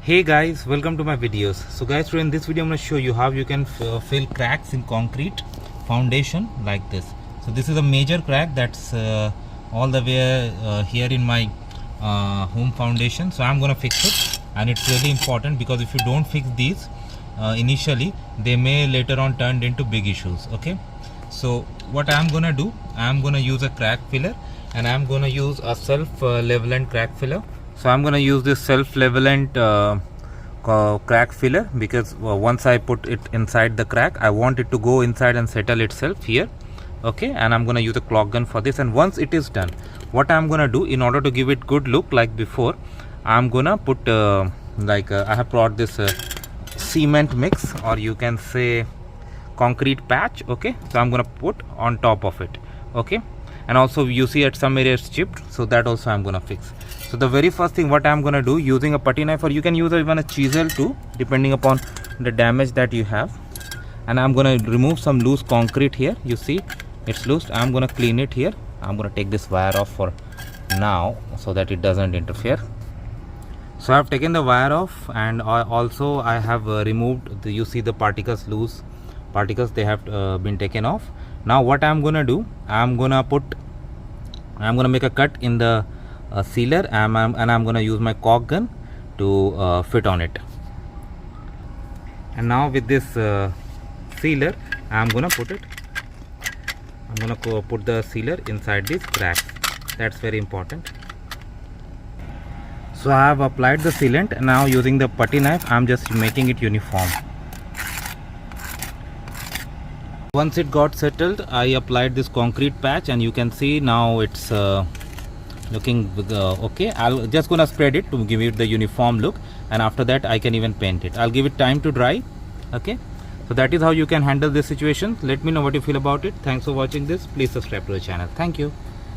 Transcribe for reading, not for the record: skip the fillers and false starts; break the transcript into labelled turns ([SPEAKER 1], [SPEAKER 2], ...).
[SPEAKER 1] Hey guys, welcome to my videos. So guys, today in this video I'm going to show you how you can fill cracks in concrete foundation like this. So this is a major crack that's all the way here in my home foundation. So I'm going to fix it, and it's really important because if you don't fix these initially, they may later on turn into big issues. Okay, so what I'm going to do, I'm going to use a crack filler, and I'm going to use a self levelant crack filler. So I'm going to use this self levelant crack filler because once I put it inside the crack, I want it to go inside and settle itself here. Okay, and I'm going to use a clock gun for this. And once it is done, what I'm going to do, in order to give it good look like before, I'm going to put I have brought this cement mix, or you can say concrete patch. Okay, so I'm going to put on top of it. Okay, and also you see at some areas chipped, so that also I'm going to fix. So the very first thing what I'm going to do, using a putty knife, or you can use even a chisel too, depending upon the damage that you have. And I'm going to remove some loose concrete here. You see it's loose. I'm going to clean it here. I'm going to take this wire off for now so that it doesn't interfere. So I've taken the wire off, and also I have removed you see the particles, loose particles, they have been taken off. Now what I'm going to do, I'm going to make a cut in the sealer, and I'm going to use my caulk gun to fit on it. And now with this sealer, I'm going to put the sealer inside these cracks. That's very important. So I have applied the sealant, and now using the putty knife, I'm just making it uniform. Once it got settled, I applied this concrete patch, and you can see now it's looking okay. I'm just gonna spread it to give it the uniform look, and after that I can even paint it. I'll give it time to dry. Okay, so that is how you can handle this situation. Let me know what you feel about it. Thanks for watching this. Please subscribe to the channel. Thank you.